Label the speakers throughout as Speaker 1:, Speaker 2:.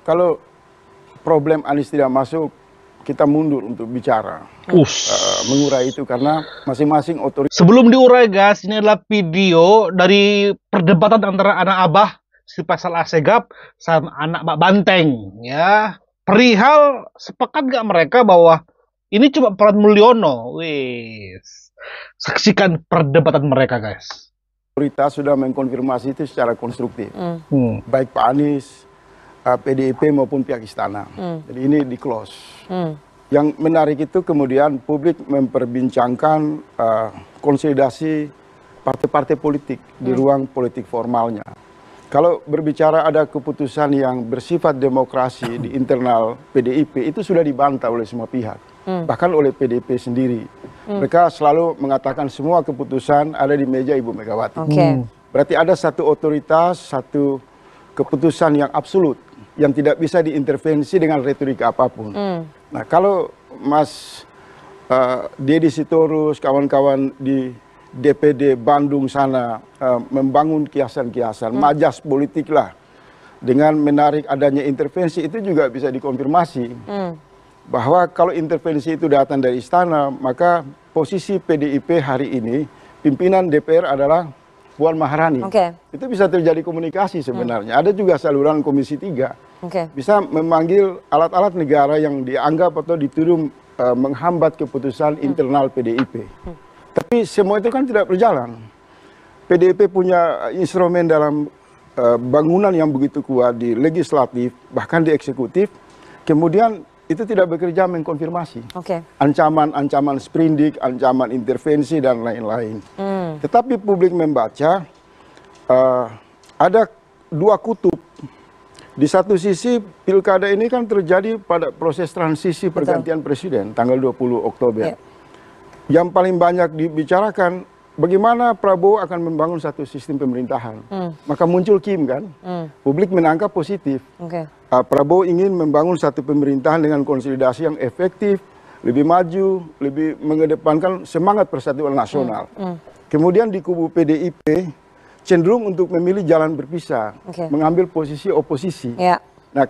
Speaker 1: kalau problem Anies tidak masuk, kita mundur untuk bicara, mengurai itu karena masing-masing otoritas.
Speaker 2: Sebelum diurai guys, ini adalah video dari perdebatan antara anak Abah si Faisal Assegaf sama anak Mbak Banteng ya. Perihal sepakat gak mereka bahwa ini cuma peran Mulyono? Wis. Saksikan perdebatan mereka guys.
Speaker 1: Otoritas sudah mengkonfirmasi itu secara konstruktif. Baik Pak Anies, PDIP maupun pihak istana. Jadi ini di close. Yang menarik itu kemudian publik memperbincangkan konsolidasi partai-partai politik di ruang politik formalnya. Kalau berbicara ada keputusan yang bersifat demokrasi di internal PDIP, itu sudah dibantah oleh semua pihak. Bahkan oleh PDIP sendiri. Mereka selalu mengatakan semua keputusan ada di meja Ibu Megawati. Berarti ada satu otoritas, satu keputusan yang absolut, yang tidak bisa diintervensi dengan retorika apapun. Nah kalau Mas Deddy Sitorus, kawan-kawan di DPD Bandung sana membangun kiasan-kiasan, majas politik lah, dengan menarik adanya intervensi, itu juga bisa dikonfirmasi. Bahwa kalau intervensi itu datang dari istana, maka posisi PDIP hari ini, pimpinan DPR adalah Puan Maharani. Itu bisa terjadi komunikasi sebenarnya. Ada juga saluran Komisi 3. Bisa memanggil alat-alat negara yang dianggap atau dituduh menghambat keputusan internal PDIP. Tapi semua itu kan tidak berjalan. PDIP punya instrumen dalam bangunan yang begitu kuat di legislatif, bahkan di eksekutif. Kemudian itu tidak bekerja mengkonfirmasi. Ancaman-ancaman sprindik, ancaman intervensi, dan lain-lain. Tetapi publik membaca, ada dua kutub. Di satu sisi, pilkada ini kan terjadi pada proses transisi pergantian presiden, tanggal 20 Oktober. Yang paling banyak dibicarakan, bagaimana Prabowo akan membangun satu sistem pemerintahan. Maka muncul Kim kan, publik menangkap positif. Prabowo ingin membangun satu pemerintahan dengan konsolidasi yang efektif, lebih maju, lebih mengedepankan semangat persatuan nasional. Kemudian di kubu PDIP cenderung untuk memilih jalan berpisah, mengambil posisi oposisi. Nah,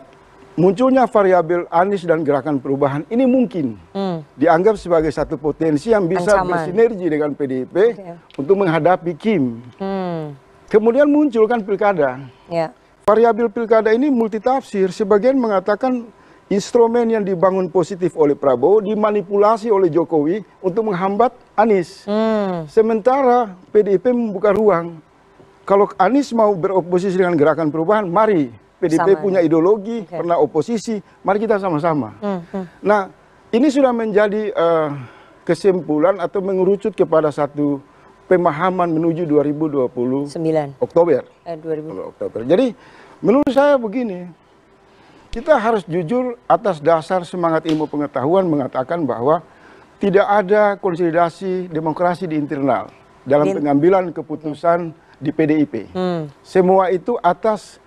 Speaker 1: munculnya variabel Anies dan Gerakan Perubahan ini mungkin dianggap sebagai satu potensi yang bisa bersinergi dengan PDIP untuk menghadapi Kim. Kemudian muncul kan pilkada. Variabel pilkada ini multitafsir. Sebagian mengatakan instrumen yang dibangun positif oleh Prabowo dimanipulasi oleh Jokowi untuk menghambat Anies. Sementara PDIP membuka ruang. Kalau Anies mau beroposisi dengan Gerakan Perubahan, mari. PDIP punya ideologi, pernah oposisi, mari kita sama-sama. Nah, ini sudah menjadi kesimpulan atau mengerucut kepada satu pemahaman menuju 2029 Oktober. Oktober. Jadi menurut saya begini, kita harus jujur atas dasar semangat ilmu pengetahuan mengatakan bahwa tidak ada konsolidasi demokrasi di internal dalam pengambilan keputusan di PDIP. Semua itu atas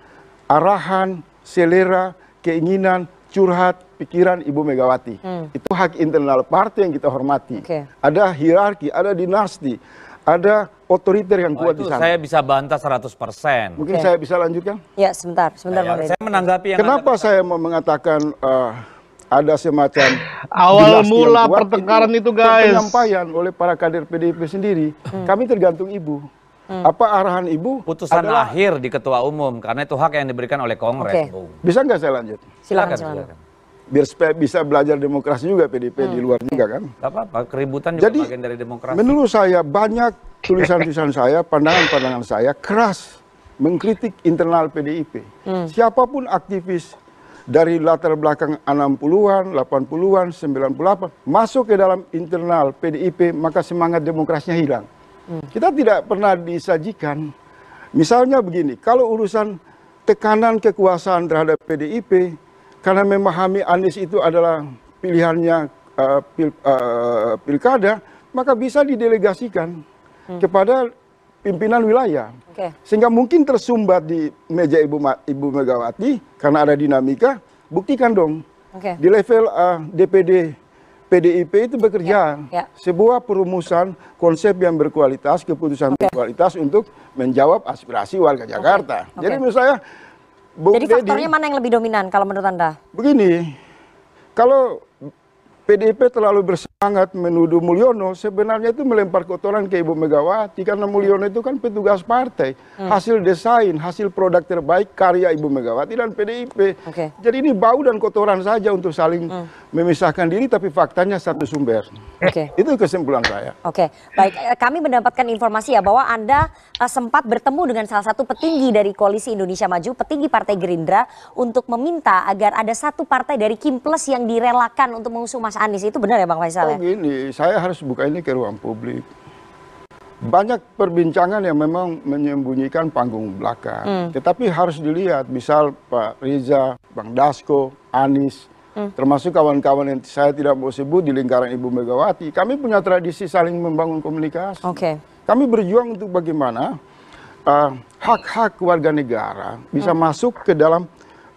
Speaker 1: arahan, selera, keinginan, curhat, pikiran Ibu Megawati. Itu hak internal partai yang kita hormati. Ada hierarki, ada dinasti, ada otoriter yang kuat di sana.
Speaker 3: Saya bisa bantah 100%.
Speaker 1: Mungkin saya bisa lanjutkan?
Speaker 4: Ya, sebentar.
Speaker 3: Saya menanggapi yang
Speaker 1: kenapa saya mau mengatakan ada semacam
Speaker 2: awal mula pertengkaran itu guys.
Speaker 1: Penyampaian oleh para kader PDIP sendiri. Kami tergantung Ibu. Apa arahan Ibu?
Speaker 3: Putusan akhir di Ketua Umum, karena itu hak yang diberikan oleh Kongres.
Speaker 1: Bisa nggak saya lanjut?
Speaker 4: Silakan.
Speaker 1: Biar supaya bisa belajar demokrasi juga PDIP di luar juga kan?
Speaker 3: Gak apa-apa, keributan juga bagian dari demokrasi.
Speaker 1: Menurut saya banyak tulisan-tulisan saya, pandangan-pandangan saya keras mengkritik internal PDIP. Siapapun aktivis dari latar belakang 60-an, 80-an, 98 masuk ke dalam internal PDIP, maka semangat demokrasinya hilang. Kita tidak pernah disajikan. Misalnya begini, kalau urusan tekanan kekuasaan terhadap PDIP, karena memahami Anies itu adalah pilihannya pilkada, maka bisa didelegasikan kepada pimpinan wilayah. Sehingga mungkin tersumbat di meja Ibu Megawati, karena ada dinamika, buktikan dong. Di level DPD PDIP itu bekerja sebuah perumusan konsep yang berkualitas, keputusan berkualitas untuk menjawab aspirasi warga Jakarta. Jadi menurut saya Bung
Speaker 4: Jadi faktornya mana yang lebih dominan kalau menurut Anda?
Speaker 1: Begini, kalau PDIP terlalu bersemangat menuduh Mulyono, sebenarnya itu melempar kotoran ke Ibu Megawati, karena Mulyono itu kan petugas partai, hasil desain, hasil produk terbaik karya Ibu Megawati dan PDIP. Jadi ini bau dan kotoran saja untuk saling memisahkan diri, tapi faktanya satu sumber. Itu kesimpulan saya.
Speaker 4: Baik, kami mendapatkan informasi ya bahwa Anda sempat bertemu dengan salah satu petinggi dari Koalisi Indonesia Maju, petinggi Partai Gerindra, untuk meminta agar ada satu partai dari Kim Plus yang direlakan untuk mengusung Mas Anies. Itu benar ya Bang Faisal?
Speaker 1: Gini, saya harus buka ini ke ruang publik. Banyak perbincangan yang memang menyembunyikan panggung belakang. Tetapi harus dilihat, misal Pak Riza, Bang Dasko, Anies, termasuk kawan-kawan yang saya tidak mau sebut di lingkaran Ibu Megawati, kami punya tradisi saling membangun komunikasi. Kami berjuang untuk bagaimana hak-hak warga negara bisa masuk ke dalam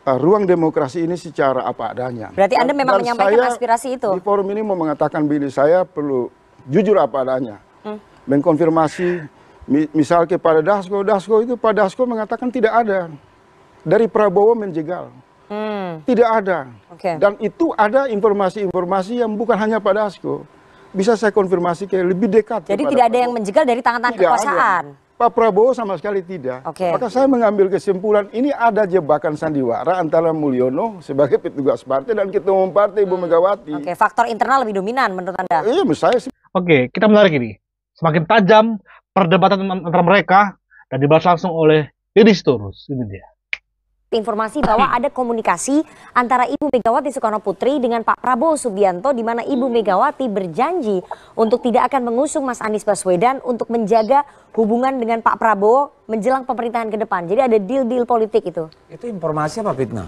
Speaker 1: ruang demokrasi ini secara apa adanya.
Speaker 4: Berarti Anda memang menyampaikan aspirasi itu?
Speaker 1: Di forum ini mau mengatakan begini, saya perlu jujur apa adanya. Mengkonfirmasi, misal kepada Dasko itu Pak Dasko mengatakan tidak ada. Dari Prabowo menjegal. Tidak ada. Dan itu ada informasi-informasi yang bukan hanya Pak Dasko. Bisa saya konfirmasi ke lebih dekat.
Speaker 4: Jadi tidak ada yang menjegal dari tangan-tangan kekuasaan?
Speaker 1: Pak Prabowo sama sekali tidak. Maka saya mengambil kesimpulan ini ada jebakan sandiwara antara Mulyono sebagai petugas partai dan ketua umum partai Ibu Megawati.
Speaker 4: Faktor internal lebih dominan menurut Anda?
Speaker 1: Iya, menurut saya sih.
Speaker 2: Kita menarik ini. Semakin tajam perdebatan antara mereka dan dibahas langsung oleh Deddy Sitorus. Ini dia.
Speaker 4: Informasi bahwa ada komunikasi antara Ibu Megawati Soekarno Putri dengan Pak Prabowo Subianto, di mana Ibu Megawati berjanji untuk tidak akan mengusung Mas Anies Baswedan untuk menjaga hubungan dengan Pak Prabowo menjelang pemerintahan ke depan. Jadi ada deal-deal politik itu.
Speaker 3: Itu informasi apa fitnah?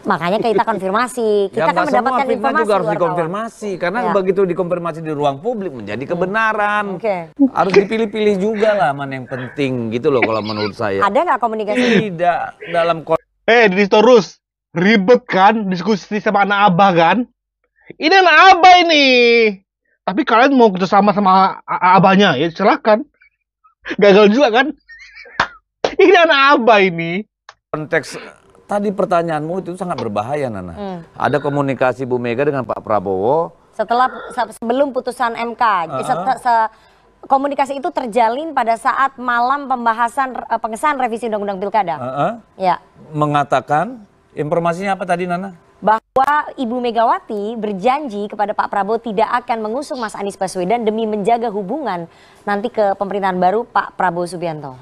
Speaker 4: Makanya kita konfirmasi. Kita kan mendapatkan informasi
Speaker 3: juga harus dikonfirmasi, karena begitu dikonfirmasi di ruang publik menjadi kebenaran. Harus dipilih-pilih juga lah mana yang penting gitu loh kalau menurut saya.
Speaker 4: Ada nggak komunikasi?
Speaker 3: Tidak dalam
Speaker 2: Deddy Sitorus, ribet kan diskusi sama anak abah kan? Ini anak abah ini. Tapi kalian mau kerjasama sama abahnya, ya silakan. Gagal juga kan? Ini anak abah ini.
Speaker 3: Konteks tadi pertanyaanmu itu sangat berbahaya, Nana. Ada komunikasi Bu Mega dengan Pak Prabowo.
Speaker 4: Sebelum putusan MK. Komunikasi itu terjalin pada saat malam pembahasan pengesahan revisi Undang-Undang Pilkada. Ya.
Speaker 3: Mengatakan, informasinya apa tadi Nana?
Speaker 4: Bahwa Ibu Megawati berjanji kepada Pak Prabowo tidak akan mengusung Mas Anies Baswedan demi menjaga hubungan nanti ke pemerintahan baru Pak Prabowo Subianto.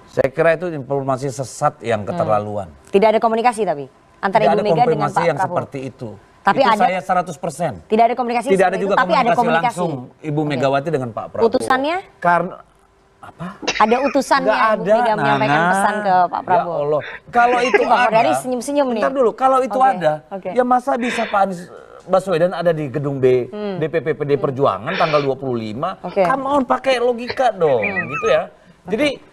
Speaker 3: Saya kira itu informasi sesat yang keterlaluan.
Speaker 4: Tidak ada komunikasi tapi antara Ibu Mega dengan Pak Prabowo.
Speaker 3: Yang seperti itu.
Speaker 4: Tapi
Speaker 3: itu
Speaker 4: ada,
Speaker 3: saya 100%.
Speaker 4: Tidak ada komunikasi.
Speaker 3: Tidak ada juga
Speaker 4: tapi ada komunikasi
Speaker 3: langsung Ibu Megawati dengan Pak Prabowo.
Speaker 4: Utusannya?
Speaker 3: Karena apa?
Speaker 4: Ada utusannya Ibu Mega menyampaikan pesan ke Pak Prabowo.
Speaker 3: Ya Allah. Kalau itu
Speaker 4: Pak
Speaker 3: ada.
Speaker 4: Dari senyum-senyum nih.
Speaker 3: Bentar dulu, kalau itu ada, ya masa bisa Pak Anies Baswedan ada di gedung B DPP PD Perjuangan tanggal 25? Come on, pakai logika dong, gitu ya. Jadi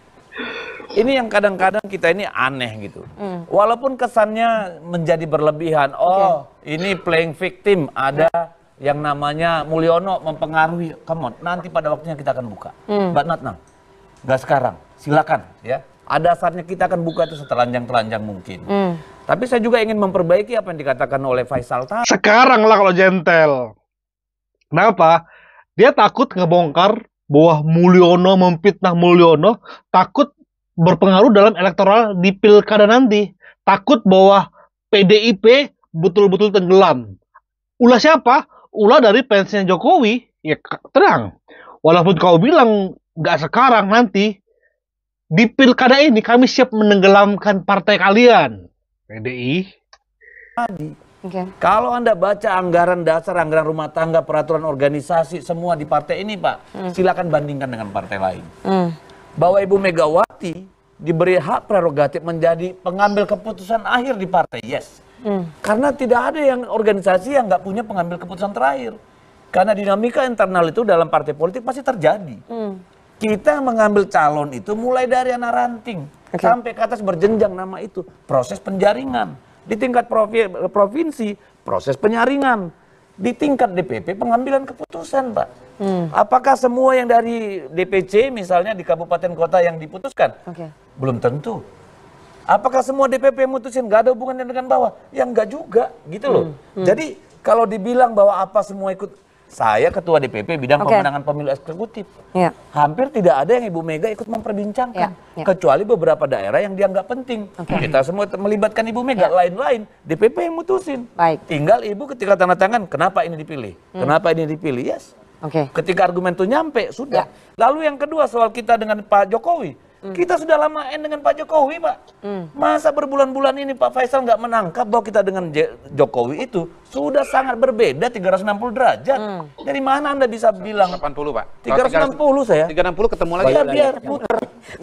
Speaker 3: ini yang kadang-kadang kita ini aneh gitu. Walaupun kesannya menjadi berlebihan. Ini playing victim. Ada yang namanya Mulyono mempengaruhi. Come on, nanti pada waktunya kita akan buka. But not now. Gak sekarang. Silakan ya. Ada saatnya kita akan buka itu setelanjang-telanjang mungkin. Tapi saya juga ingin memperbaiki apa yang dikatakan oleh Faisal tadi.
Speaker 2: Sekarang lah kalau jentel. Kenapa? Dia takut ngebongkar bahwa Mulyono memfitnah Mulyono, takut berpengaruh dalam elektoral di pilkada nanti. Takut bahwa PDIP betul-betul tenggelam. Ulah siapa? Ulah dari fansnya Jokowi. Ya tenang. Walaupun kau bilang gak sekarang, nanti di pilkada ini kami siap menenggelamkan partai kalian. PDI.
Speaker 3: Kalau Anda baca anggaran dasar, anggaran rumah tangga, peraturan organisasi, semua di partai ini Pak, silakan bandingkan dengan partai lain. Bahwa Ibu Megawati diberi hak prerogatif menjadi pengambil keputusan akhir di partai, yes. Karena tidak ada yang organisasi yang nggak punya pengambil keputusan terakhir. Karena dinamika internal itu dalam partai politik pasti terjadi. Kita mengambil calon itu mulai dari anak ranting sampai ke atas berjenjang nama itu. Proses penjaringan. Di tingkat provinsi, proses penyaringan. Di tingkat DPP, pengambilan keputusan, Pak. Apakah semua yang dari DPC misalnya di kabupaten kota yang diputuskan? Belum tentu. Apakah semua DPP mutusin nggak ada hubungannya dengan bawah? Ya nggak juga, gitu loh. Jadi kalau dibilang bahwa apa semua ikut, saya ketua DPP bidang pemenangan pemilu eksekutif.
Speaker 4: Ya.
Speaker 3: Hampir tidak ada yang Ibu Mega ikut memperbincangkan, kecuali beberapa daerah yang dianggap penting. Kita semua melibatkan Ibu Mega, lain-lain DPP yang mutusin.
Speaker 4: Baik.
Speaker 3: Tinggal Ibu ketika tanda tangan, kenapa ini dipilih? Kenapa ini dipilih? Yes. Ketika argumen itu nyampe, sudah. Lalu yang kedua soal kita dengan Pak Jokowi. Kita sudah lama dengan Pak Jokowi, Pak. Masa berbulan-bulan ini Pak Faisal nggak menangkap bahwa kita dengan Jokowi itu sudah sangat berbeda 360 derajat. Dari mana Anda bisa bilang?
Speaker 5: 80, Pak.
Speaker 3: 360 saya.
Speaker 5: 360 ketemu lagi.
Speaker 3: Biar putar.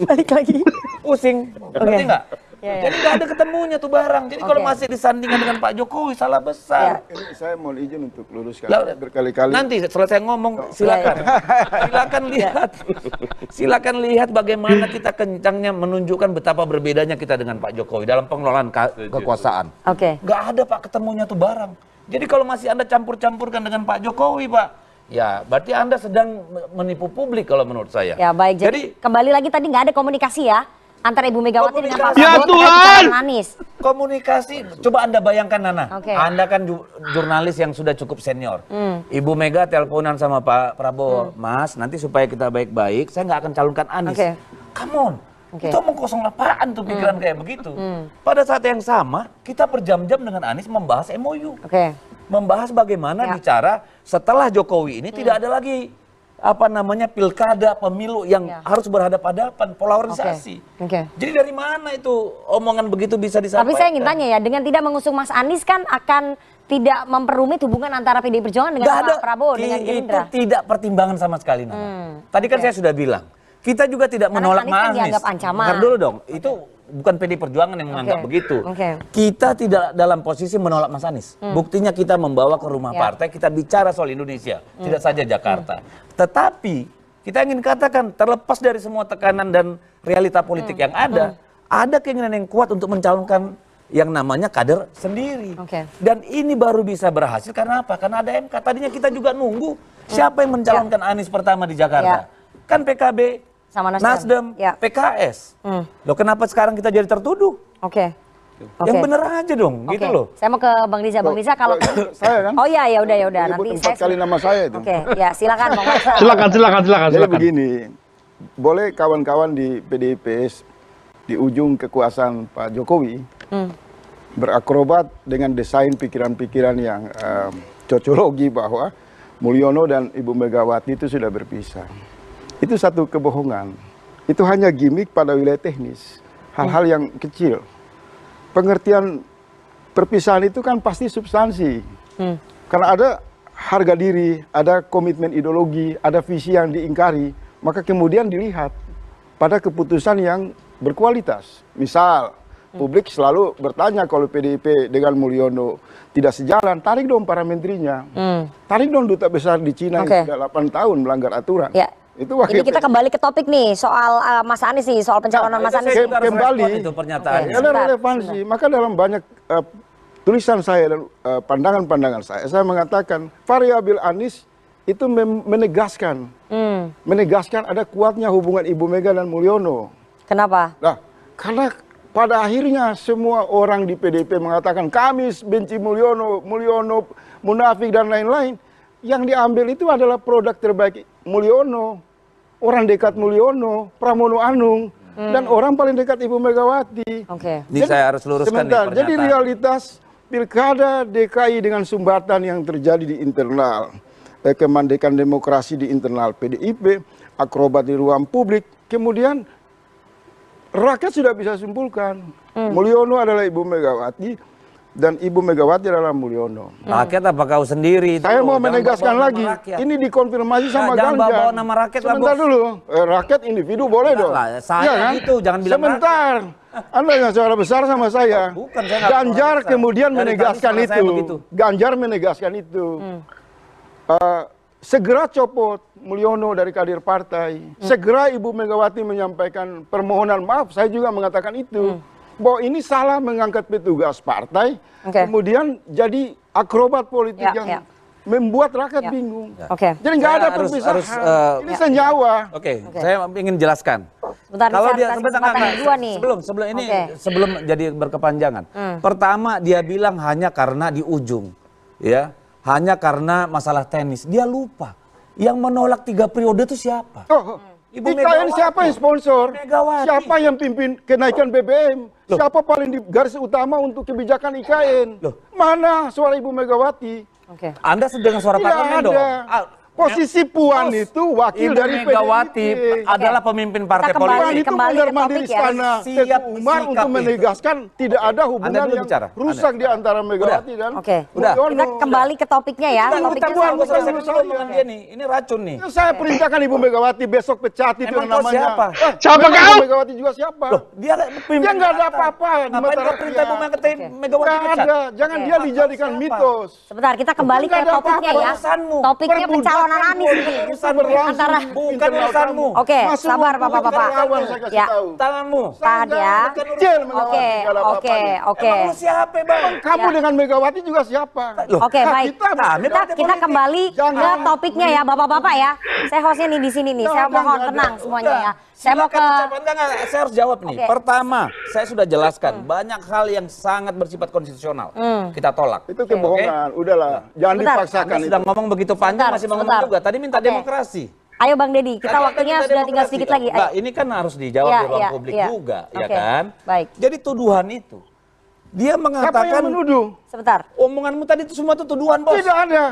Speaker 4: Balik lagi.
Speaker 3: Pusing. Ngerti nggak? Jadi nggak ada ketemunya tuh barang. Jadi kalau masih disandingkan dengan Pak Jokowi, salah besar.
Speaker 1: Ini saya mau izin untuk luruskan berkali-kali.
Speaker 3: Nanti selesai ngomong, silakan. Silakan lihat. Silakan lihat bagaimana kita kencangnya menunjukkan betapa berbedanya kita dengan Pak Jokowi dalam pengelolaan kekuasaan. Nggak ada Pak ketemunya tuh barang. Jadi kalau masih Anda campur-campurkan dengan Pak Jokowi, Pak, ya berarti Anda sedang menipu publik kalau menurut saya.
Speaker 4: Ya baik, jadi kembali lagi tadi nggak ada komunikasi ya antara Ibu Megawati dengan Pak
Speaker 2: Ya
Speaker 4: Prabowo
Speaker 2: Tuhan!
Speaker 4: Anies.
Speaker 3: Komunikasi, coba Anda bayangkan Nana, Anda kan jurnalis yang sudah cukup senior. Ibu Mega teleponan sama Pak Prabowo, Mas, nanti supaya kita baik-baik, saya nggak akan calonkan Anies. Come on, itu omong kosong apaan tuh pikiran kayak begitu. Pada saat yang sama, kita berjam-jam dengan Anies membahas MOU. Membahas bagaimana bicara setelah Jokowi ini tidak ada lagi pilkada, pemilu yang harus berhadapan-hadapan, polarisasi. Jadi dari mana itu omongan begitu bisa disampaikan?
Speaker 4: Tapi saya ingin tanya ya, dengan tidak mengusung Mas Anies kan akan tidak memperumit hubungan antara PDI Perjuangan dengan Pak Prabowo dengan Gerindra.
Speaker 3: Itu tidak pertimbangan sama sekali, Nana. Tadi kan saya sudah bilang, kita juga tidak menolak Mas Anies.
Speaker 4: Dianggap ancaman.
Speaker 3: Bentar dulu dong, itu bukan PDI Perjuangan yang menganggap begitu. Kita tidak dalam posisi menolak Mas Anies. Buktinya kita membawa ke rumah partai, kita bicara soal Indonesia, tidak saja Jakarta. Tetapi kita ingin katakan terlepas dari semua tekanan dan realita politik yang ada keinginan yang kuat untuk mencalonkan yang namanya kader sendiri. Dan ini baru bisa berhasil karena apa? Karena ada MK. Tadinya kita juga nunggu siapa yang mencalonkan Anies pertama di Jakarta. Kan PKB,
Speaker 4: sama
Speaker 3: Nasdem, PKS. Loh kenapa sekarang kita jadi tertuduh? Yang bener aja dong, gitu loh.
Speaker 4: Saya mau ke Bang Riza. Bang Riza kalau
Speaker 1: saya kan?
Speaker 4: Oh iya, ya udah. Nanti
Speaker 1: saya 4 kali nama saya itu.
Speaker 4: Ya silakan Bang Faisal.
Speaker 2: Silakan.
Speaker 1: Jadi begini, boleh kawan-kawan di PDIP di ujung kekuasaan Pak Jokowi berakrobat dengan desain pikiran-pikiran yang cocologi bahwa Mulyono dan Ibu Megawati itu sudah berpisah. Itu satu kebohongan. Itu hanya gimmick pada wilayah teknis. Hal-hal yang kecil. Pengertian perpisahan itu kan pasti substansi. Karena ada harga diri, ada komitmen ideologi, ada visi yang diingkari. Maka kemudian dilihat pada keputusan yang berkualitas. Misal, publik selalu bertanya kalau PDIP dengan Mulyono tidak sejalan, tarik dong para menterinya. Tarik dong duta besar di Cina yang sudah 8 tahun melanggar aturan. Itu
Speaker 4: ini kita kembali ke topik nih soal Mas Anies nih, soal pencalonan Mas Anies.
Speaker 1: Kembali
Speaker 3: itu pernyataan.
Speaker 1: Ada relevansi. Maka dalam banyak tulisan saya dan pandangan-pandangan saya mengatakan variabel Anies itu menegaskan ada kuatnya hubungan Ibu Mega dan Mulyono.
Speaker 4: Kenapa?
Speaker 1: Nah, karena pada akhirnya semua orang di PDIP mengatakan kami benci Mulyono munafik dan lain-lain. Yang diambil itu adalah produk terbaik Mulyono, orang dekat Mulyono, Pramono Anung, dan orang paling dekat Ibu Megawati.
Speaker 3: Ini saya harus luruskan nih pernyataan.
Speaker 1: Jadi realitas pilkada DKI dengan sumbatan yang terjadi di internal, kemandekan demokrasi di internal PDIP, akrobat di ruang publik, kemudian rakyat sudah bisa simpulkan Mulyono adalah Ibu Megawati dan Ibu Megawati adalah Mulyono.
Speaker 3: Rakyat apa kau sendiri?
Speaker 1: Saya mau menegaskan lagi, ini dikonfirmasi sama Ganjar.
Speaker 3: Jangan bawa nama rakyat.
Speaker 1: Sebentar dulu, rakyat individu boleh dong.
Speaker 3: Saya itu jangan bilang
Speaker 1: sebentar. Anda yang suara besar sama saya.
Speaker 3: Bukan, saya
Speaker 1: Ganjar kemudian menegaskan itu. Ganjar menegaskan itu. Segera copot Mulyono dari kader partai. Segera Ibu Megawati menyampaikan permohonan maaf. Saya juga mengatakan itu. Bahwa ini salah mengangkat petugas partai, kemudian jadi akrobat politik yang membuat rakyat bingung. Jadi nggak ada perpisahan. Ini senyawa.
Speaker 3: Saya ingin jelaskan.
Speaker 4: Sebentar,
Speaker 3: Kalau
Speaker 4: saya
Speaker 3: dia
Speaker 4: kasih
Speaker 3: sebentar,
Speaker 4: kesempatan
Speaker 3: enggak,
Speaker 4: kedua nih.
Speaker 3: sebelum ini
Speaker 4: Oke.
Speaker 3: sebelum jadi berkepanjangan. Pertama dia bilang hanya karena di ujung, ya, hanya karena masalah teknis. Dia lupa yang menolak 3 periode itu siapa?
Speaker 1: Ibu IKN siapa yang sponsor?
Speaker 3: Megawati.
Speaker 1: Siapa yang pimpin kenaikan BBM? Siapa paling di garis utama untuk kebijakan IKN? Mana suara Ibu Megawati?
Speaker 4: Oke.
Speaker 3: Anda sedang suara
Speaker 1: Tidak
Speaker 3: parlemen dong.
Speaker 1: ada. Posisi Puan itu wakil
Speaker 3: Ibu
Speaker 1: dari
Speaker 3: Megawati
Speaker 1: PDIP.
Speaker 3: adalah pemimpin partai
Speaker 4: Kita kembali.
Speaker 1: Puan
Speaker 3: politik.
Speaker 1: itu
Speaker 4: Kembali ke
Speaker 1: mondar-mandir
Speaker 4: topik ya.
Speaker 1: istana
Speaker 3: Siap
Speaker 1: Teguh Umar
Speaker 3: sikap
Speaker 1: untuk
Speaker 3: itu.
Speaker 1: menegaskan tidak ada hubungan
Speaker 3: dulu
Speaker 1: yang
Speaker 3: bicara.
Speaker 1: rusak di antara Megawati dan
Speaker 4: Oke.
Speaker 3: Udah.
Speaker 1: Mulyono.
Speaker 4: Kita kembali ke topiknya ya.
Speaker 3: Kita
Speaker 4: Topiknya
Speaker 3: bukan
Speaker 4: soal
Speaker 3: selesai
Speaker 1: menurut
Speaker 3: dulu omongan dia nih. Ini racun nih.
Speaker 1: Saya perintahkan Ibu Megawati besok pecat itu
Speaker 3: Emang
Speaker 1: yang
Speaker 3: kau
Speaker 1: namanya.
Speaker 3: siapa?
Speaker 2: Siapa
Speaker 1: memang
Speaker 2: kau?
Speaker 1: Ibu Megawati juga siapa?
Speaker 3: Dia pimpin.
Speaker 1: Dia nggak ada apa-apa di
Speaker 3: Ngapain
Speaker 1: mata
Speaker 3: kau perintah Ibu
Speaker 1: rakyat.
Speaker 3: Megawati
Speaker 1: Nggak
Speaker 3: pecat?
Speaker 1: ada. Jangan
Speaker 4: Oke.
Speaker 1: dia dijadikan
Speaker 3: Siapa?
Speaker 1: mitos.
Speaker 4: Sebentar, kita kembali ke
Speaker 1: Nggak ada
Speaker 4: topiknya
Speaker 1: apa-apa,
Speaker 4: ya.
Speaker 3: urusanmu.
Speaker 4: Topiknya pencalonan Anies ini.
Speaker 1: Berlangsung
Speaker 4: Antara
Speaker 1: di
Speaker 3: Bukan
Speaker 1: internal
Speaker 3: urusanmu.
Speaker 1: kamu.
Speaker 4: Oke,
Speaker 1: Masuk
Speaker 4: sabar
Speaker 1: untuk
Speaker 4: Bapak-bapak.
Speaker 1: relawan, saya kasih
Speaker 4: Ya.
Speaker 1: tahu.
Speaker 3: Tanganmu.
Speaker 4: Tahan ya.
Speaker 1: Kecil Megawati,
Speaker 4: Oke,
Speaker 1: nggak ada
Speaker 4: oke,
Speaker 1: apa-apanya.
Speaker 4: oke.
Speaker 3: Emang lu siapa bang?
Speaker 1: Kamu
Speaker 4: Ya.
Speaker 1: dengan Megawati juga siapa?
Speaker 3: Loh,
Speaker 4: Oke,
Speaker 1: Hak
Speaker 4: baik.
Speaker 1: kita,
Speaker 4: Kita kembali ke
Speaker 1: Jangan.
Speaker 4: topiknya ya, Bapak-bapak ya. Saya hostnya nih di sini nih. Saya
Speaker 1: Jangan,
Speaker 4: mohon
Speaker 1: jangan.
Speaker 4: tenang semuanya
Speaker 3: Udah.
Speaker 4: ya. Saya mau ke
Speaker 3: Silakan ucapan. Enggak, saya harus jawab nih.
Speaker 4: Oke.
Speaker 3: Pertama, saya sudah jelaskan banyak hal yang sangat bersifat konstitusional. Kita tolak.
Speaker 1: Itu kebohongan. Udahlah, jangan
Speaker 4: Sebentar.
Speaker 1: dipaksakan
Speaker 3: Anda
Speaker 1: itu.
Speaker 3: sudah ngomong begitu panjang
Speaker 4: Sebentar,
Speaker 3: masih ngomong
Speaker 4: sebentar.
Speaker 3: juga. Tadi minta
Speaker 4: Oke.
Speaker 3: demokrasi.
Speaker 4: Ayo Bang Deddy, kita
Speaker 3: Tadi
Speaker 4: waktunya
Speaker 3: minta
Speaker 4: sudah tinggal
Speaker 3: demokrasi.
Speaker 4: sedikit lagi.
Speaker 3: Enggak,
Speaker 4: Ayo.
Speaker 3: ini kan harus dijawab
Speaker 4: Iya,
Speaker 3: di ruang
Speaker 4: iya,
Speaker 3: publik
Speaker 4: iya.
Speaker 3: juga, ya
Speaker 4: Oke,
Speaker 3: kan?
Speaker 4: baik.
Speaker 3: Jadi tuduhan itu, dia
Speaker 1: Siapa
Speaker 3: mengatakan
Speaker 1: yang menuduh?
Speaker 4: Sebentar.
Speaker 3: omonganmu tadi itu semua itu tuduhan, bos.
Speaker 1: Tidak ada.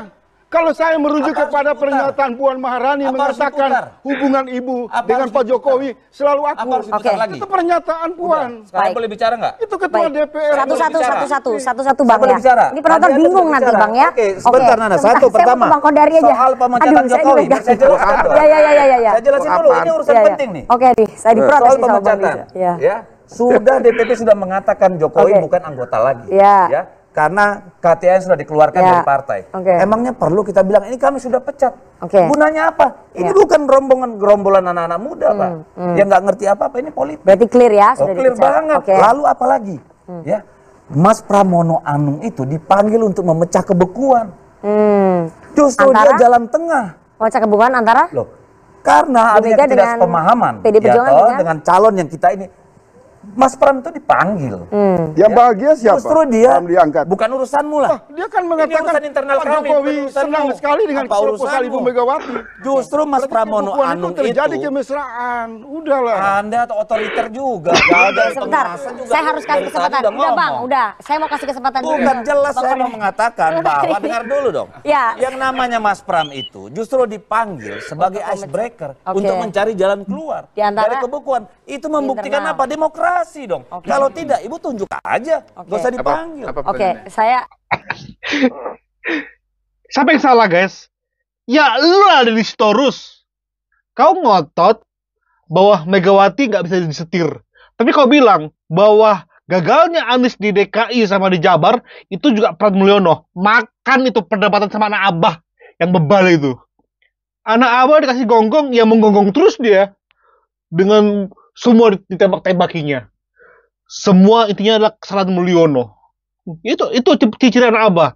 Speaker 1: Kalau saya merujuk
Speaker 3: Apa harus
Speaker 1: kepada
Speaker 3: diputar?
Speaker 1: pernyataan Puan Maharani
Speaker 3: Apa harus
Speaker 1: mengatakan
Speaker 3: diputar?
Speaker 1: hubungan ibu
Speaker 3: Apa
Speaker 1: dengan
Speaker 3: harus
Speaker 1: Pak
Speaker 3: diputar?
Speaker 1: Jokowi selalu
Speaker 3: Apa
Speaker 1: akur.
Speaker 3: harus diputar
Speaker 4: Oke.
Speaker 3: lagi?
Speaker 1: Itu pernyataan Puan.
Speaker 3: Sekarang
Speaker 4: Baik.
Speaker 3: boleh bicara nggak?
Speaker 1: Itu ketua
Speaker 4: Baik.
Speaker 1: DPR.
Speaker 4: Satu-satu,
Speaker 3: bicara.
Speaker 4: satu-satu Bang
Speaker 3: Boleh
Speaker 4: ya.
Speaker 3: bicara.
Speaker 4: Ini penonton
Speaker 3: Tadi Anda
Speaker 4: bingung
Speaker 3: sudah
Speaker 4: nanti
Speaker 3: bicara.
Speaker 4: Bang ya.
Speaker 3: Oke, sebentar Nana. Satu,
Speaker 4: Saya mau
Speaker 3: pertama.
Speaker 4: ke Bang Kodari aja.
Speaker 3: Soal pemecatan
Speaker 4: Aduh, saya
Speaker 3: Jokowi.
Speaker 4: dipegang.
Speaker 3: Saya jelaskan dong.
Speaker 4: Ya.
Speaker 3: Saya jelasin dulu, ini urusan
Speaker 4: Ya, ya.
Speaker 3: penting nih.
Speaker 4: Oke nih, saya diprotes
Speaker 3: Soal
Speaker 4: nih sama Bang
Speaker 3: pemecatan.
Speaker 4: Riza. Ya.
Speaker 3: Ya. Sudah DPP sudah mengatakan Jokowi
Speaker 4: Oke.
Speaker 3: bukan anggota lagi.
Speaker 4: Ya.
Speaker 3: Ya. Karena KTN sudah dikeluarkan
Speaker 4: Ya.
Speaker 3: dari partai.
Speaker 4: Oke.
Speaker 3: Emangnya perlu kita bilang ini kami sudah pecat?
Speaker 4: Oke.
Speaker 3: Gunanya apa? Ini
Speaker 4: Ya.
Speaker 3: bukan gerombolan anak-anak muda, Pak. Yang nggak ngerti apa-apa, ini politik.
Speaker 4: Berarti clear ya,
Speaker 3: Oh,
Speaker 4: sudah
Speaker 3: clear
Speaker 4: dipecat.
Speaker 3: banget.
Speaker 4: Oke.
Speaker 3: Lalu apa lagi? Ya. Mas Pramono Anung itu dipanggil untuk memecah kebekuan. Justru
Speaker 4: Antara?
Speaker 3: dia jalan tengah.
Speaker 4: Pecah kebukan antara
Speaker 3: Loh, karena
Speaker 4: Bu
Speaker 3: adanya
Speaker 4: Mega dengan
Speaker 3: ketidakpemahaman
Speaker 4: PD Perjuangan
Speaker 3: toh,
Speaker 4: dengan?
Speaker 3: dengan calon yang kita ini, Mas Pram itu dipanggil.
Speaker 1: Yang bahagia siapa?
Speaker 3: Justru dia
Speaker 1: Pram diangkat.
Speaker 3: bukan urusanmu lah.
Speaker 1: Dia kan
Speaker 3: Ini
Speaker 1: mengatakan
Speaker 3: urusan internal
Speaker 1: Pak
Speaker 3: kami,
Speaker 1: Jokowi
Speaker 3: bukan urusanmu.
Speaker 1: senang sekali dengan
Speaker 3: Apa
Speaker 1: proposal
Speaker 3: urusanmu?
Speaker 1: Ibu Megawati.
Speaker 3: Justru Mas
Speaker 1: Berarti
Speaker 3: Pramono
Speaker 1: kebekuan
Speaker 3: Anung
Speaker 1: itu terjadi
Speaker 3: itu,
Speaker 1: kemesraan. Udahlah.
Speaker 3: Anda atau otoriter juga. Gak ada
Speaker 4: sebentar.
Speaker 3: pengawasan juga.
Speaker 4: Saya harus kasih
Speaker 3: Dari tadi
Speaker 4: kesempatan.
Speaker 3: udah
Speaker 4: Udah Bang,
Speaker 3: ngomong.
Speaker 4: udah. Saya mau kasih kesempatan dulu.
Speaker 3: Bukan jelas
Speaker 4: Bang
Speaker 3: saya mau
Speaker 4: Kodari.
Speaker 3: mengatakan bahwa dengar dulu dong.
Speaker 4: Ya.
Speaker 3: Yang namanya Mas Pram itu justru dipanggil sebagai icebreaker
Speaker 4: Oke.
Speaker 3: untuk mencari jalan keluar
Speaker 4: Di antara-
Speaker 3: dari kebekuan. Itu membuktikan
Speaker 4: internal.
Speaker 3: apa? Demokrasi dong.
Speaker 4: Oke.
Speaker 3: Kalau tidak, Ibu tunjuk aja.
Speaker 4: Oke.
Speaker 3: Gak usah dipanggil.
Speaker 4: Oke, saya
Speaker 2: Siapa yang salah, guys? Ya, lu ada di Sitorus. Kau ngotot bahwa Megawati nggak bisa disetir. Tapi kau bilang bahwa gagalnya Anies di DKI sama di Jabar itu juga peran Mulyono. Makan itu perdebatan sama anak abah yang bebal itu. Anak abah dikasih gonggong, ya menggonggong terus dia. Dengan semua ditembak-tembakinya. Semua intinya adalah kesalahan Mulyono. Itu ciri anak abah.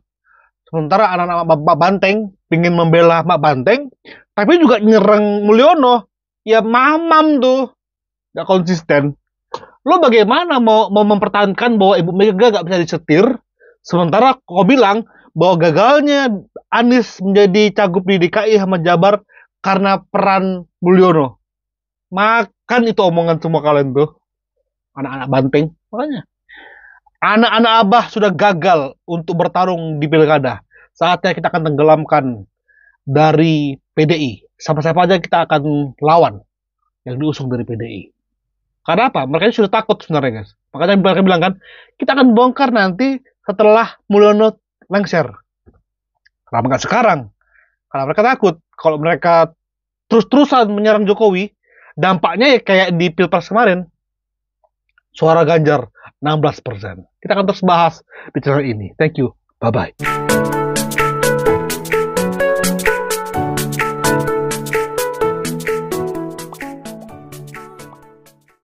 Speaker 2: Sementara anak-anak Mbak Banteng ingin membela Mbak Banteng, tapi juga nyerang Mulyono. Ya mamam tuh, nggak konsisten. Lo bagaimana mau mempertahankan bahwa Ibu Mega nggak bisa disetir, sementara kau bilang bahwa gagalnya Anies menjadi cagup di DKI sama Jabar karena peran Mulyono. Makan itu omongan semua kalian tuh. Anak-anak Banteng. Makanya. Anak-anak abah sudah gagal untuk bertarung di pilkada. Saatnya kita akan tenggelamkan dari PDI. Siapa-siapa aja kita akan lawan yang diusung dari PDI. Karena apa? Mereka sudah takut sebenarnya, guys. Makanya mereka bilang kan, kita akan bongkar nanti setelah Mulyono lengser. Kenapa nggak sekarang? Karena mereka takut. Kalau mereka terus-terusan menyerang Jokowi, dampaknya ya kayak di Pilpres kemarin. Suara Ganjar 16%. Kita akan terus bahas di channel ini. Thank you. Bye-bye.